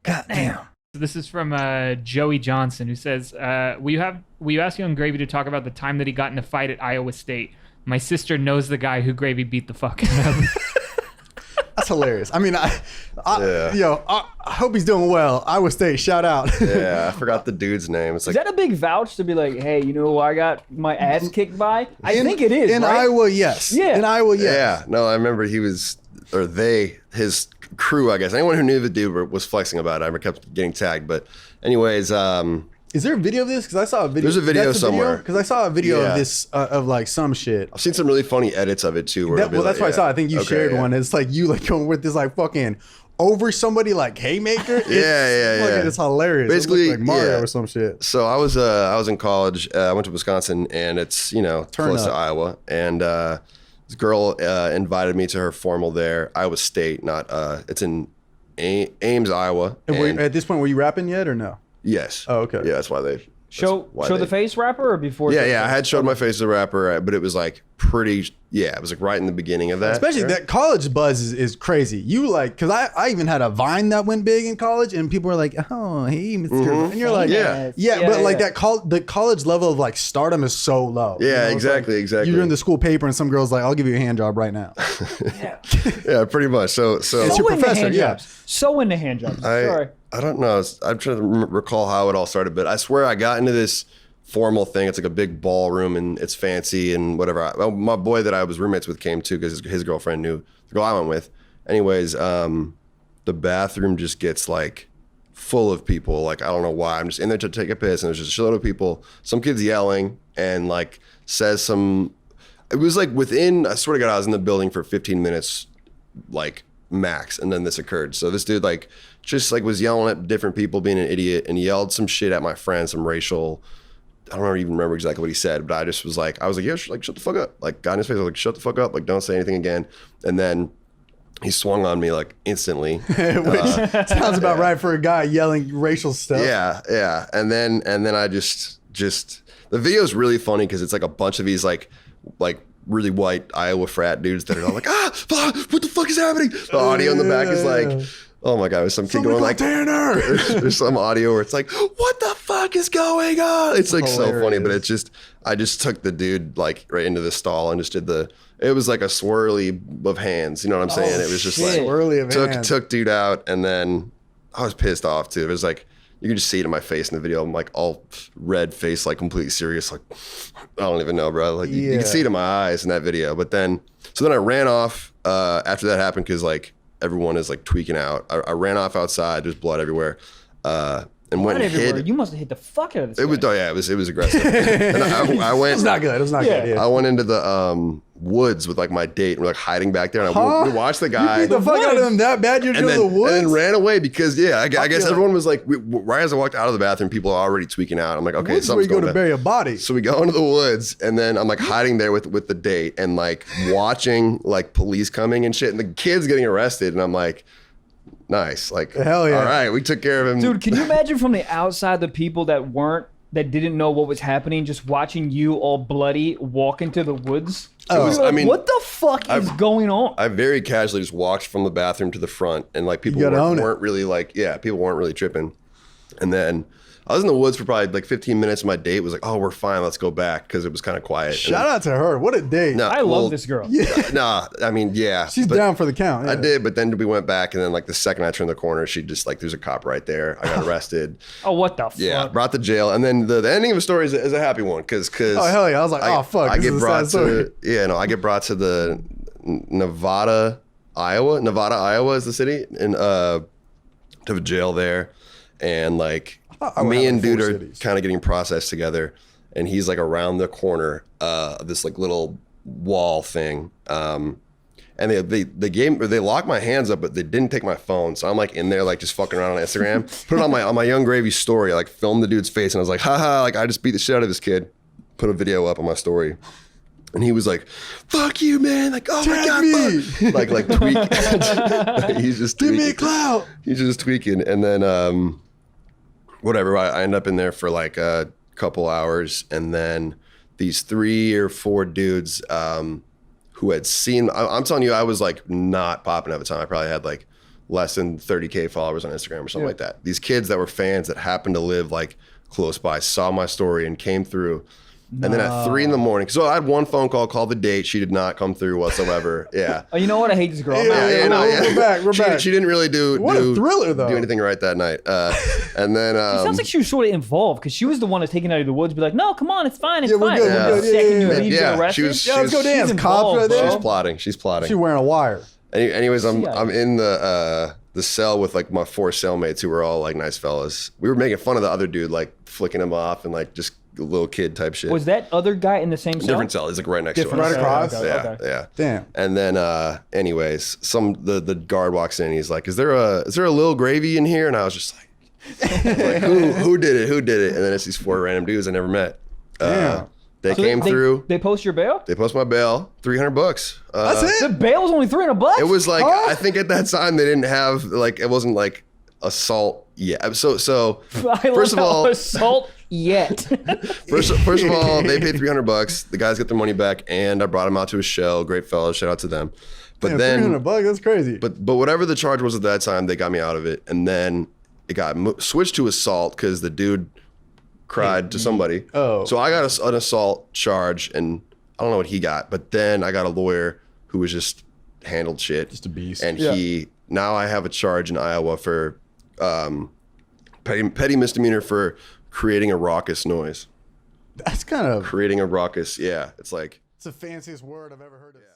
God damn. This is from Joey Johnson, who says, "Will you ask Young Gravy to talk about the time that he got in a fight at Iowa State? My sister knows the guy who Gravy beat the fuck out of." That's hilarious. I mean, I hope he's doing well. Iowa State, shout out. Yeah, I forgot the dude's name. It's Is like that a big vouch to be like, hey, you know who I got my ass kicked by? I think it is, in right? Iowa, yes. Yeah. In Iowa, yes. yeah. No, I remember his crew, I guess. Anyone who knew the dude was flexing about it. I kept getting tagged. But anyways, Is there a video of this? Because I saw a video. There's a video somewhere. Because I saw a video Yeah. of this of like some shit. I've seen some really funny edits of it too. Where That's what I saw. I think you shared one. It's like you like going with this like fucking over somebody like haymaker. Yeah. It's hilarious. Basically, it looked like Mario yeah. or some shit. So I was in college. I went to Wisconsin, and it's close to Iowa. And this girl invited me to her formal there. Iowa State, not it's in Ames, Iowa. And at this point, were you rapping yet or no? Yes. Oh, okay. Yeah, that's why they Show the face rapper or before? Yeah. I had showed my face as a rapper, but it was like pretty. Yeah, it was like right in the beginning of that. Especially that college buzz is crazy. You like, because I even had a Vine that went big in college, and people were like, "Oh, hey, Mr." Mm-hmm. And you're like, Yeah. but like that the college level of like stardom is so low. Yeah, It's exactly, like, exactly. You're in the school paper, and some girl's like, "I'll give you a hand job right now." Yeah, pretty much. So It's your into professor, hand yeah. jobs. So into hand jobs. Sorry. I don't know. I'm trying to recall how it all started, but I swear I got into this formal thing. It's like a big ballroom and it's fancy and whatever. My boy that I was roommates with came too because his girlfriend knew the girl I went with. Anyways, the bathroom just gets like full of people. Like, I don't know why. I'm just in there to take a piss and there's just a shitload of people. Some kids yelling and like says some, it was like within, I swear to God, I was in the building for 15 minutes, like max. And then this occurred. So this dude like just like was yelling at different people being an idiot and yelled some shit at my friend, some racial, I don't even remember exactly what he said, but I just was like, yeah, like shut the fuck up. Like got in his face, I was like, shut the fuck up. Like don't say anything again. And then he swung on me like instantly. Which sounds about right for a guy yelling racial stuff. Yeah. And then I just the video is really funny because it's like a bunch of these like really white Iowa frat dudes that are all like, what the fuck is happening? The audio in the back is like, oh my God, there's some kid going like, Tanner. there's some audio where it's like, what the fuck is going on? It's like so funny, but it's just, I just took the dude like right into the stall and just did it was like a swirly of hands. You know what I'm saying? It was just like, swirly of hands. took dude out and then I was pissed off too. It was like, you can just see it in my face in the video. I'm like all red face, like completely serious. Like, I don't even know, bro. Like you can see it in my eyes in that video. But then I ran off after that happened because like everyone is like tweaking out. I ran off outside. There's blood everywhere. And went and hid. You must have hit the fuck out of this It was, guy. it was aggressive. And I went. It's not good. It's not good. Yeah. I went into the woods with like my date and we're like hiding back there and I watched the guy. You beat the fuck out of him that bad? You're in the woods? And then ran away because I guess everyone was like, right as I walked out of the bathroom, people are already tweaking out. I'm like, okay, woods is where you something's go going to down. bury a body. So we go into the woods and then I'm like hiding there with the date and like watching like police coming and shit and the kids getting arrested and I'm like, nice. Like, hell yeah. All right, we took care of him. Dude, can you imagine from the outside the people that didn't know what was happening, just watching you all bloody walk into the woods? What the fuck is going on? I very casually just walked from the bathroom to the front and like people weren't really like, people weren't really tripping. And then I was in the woods for probably like 15 minutes and my date was like, oh, we're fine, let's go back because it was kind of quiet. Shout out to her. What a date. I love this girl. Nah, I mean, yeah. She's down for the count. Yeah. I did, but then we went back and then like the second I turned the corner, she just like, there's a cop right there. I got arrested. Oh, what the fuck? Yeah, brought to jail. And then the ending of the story is a happy one because oh, hell yeah. I was like, oh, fuck. I get brought to the Nevada, Iowa is the city, and to the jail there. And like me and dude are kind of getting processed together and he's like around the corner of this like little wall thing. And they locked my hands up, but they didn't take my phone. So I'm like in there, like just fucking around on Instagram, put it on my Young Gravy story, I like filmed the dude's face and I was like, haha, like I just beat the shit out of this kid, put a video up on my story. And he was like, fuck you, man. Like, oh my God, fuck. like tweak. He's just give tweaking. me a clout. He's just tweaking. And then, whatever, I end up in there for like a couple hours. And then these 3 or 4 dudes who had seen, I'm telling you, I was like not popping at the time. I probably had like less than 30K followers on Instagram or something like that. These kids that were fans that happened to live like close by saw my story and came through. And then at 3 a.m, so I had one phone call, called the date. She did not come through whatsoever. Yeah. Oh, you know what? I hate this girl. We're back. She didn't really do a thriller though. Do anything right that night. And then It sounds like she was sort of involved because she was the one that's taking out of the woods. Be like, no, come on, it's fine, it's we're fine. good, we're good. Second you Yeah. leave, Yeah, get arrested. she was- Let's go dance. she's Cops right involved, there. bro. she's plotting. She wearing a wire. Anyways, I'm in the cell with like my 4 cellmates who were all like nice fellas. We were making fun of the other dude, like flicking him off and like just little kid type shit. Was that other guy in the same cell? Different cell. He's like right next to us. Right across. Yeah, yeah. Damn. And then, anyways, the guard walks in. He's like, "Is there a little gravy in here?" And I was just like, "Who did it? Who did it?" And then it's these 4 random dudes I never met. Damn. They came through. They post your bail? They post my bail, $300. That's it. The bail was only $300? It was like Huh? I think at that time they didn't have like it wasn't like assault yet. So first of all, assault yet. First of all, they paid $300. The guys get their money back, and I brought them out to a show. Great fellas, shout out to them. But Damn, then, $300, that's crazy. but whatever the charge was at that time, they got me out of it, and then it got switched to assault because the dude cried to somebody. Oh. So I got an assault charge, and I don't know what he got, but then I got a lawyer who was just handled shit, Just a beast. and now I have a charge in Iowa for petty misdemeanor for creating a raucous noise. That's kind of. Creating a raucous, yeah. It's like It's the fanciest word I've ever heard of. Say.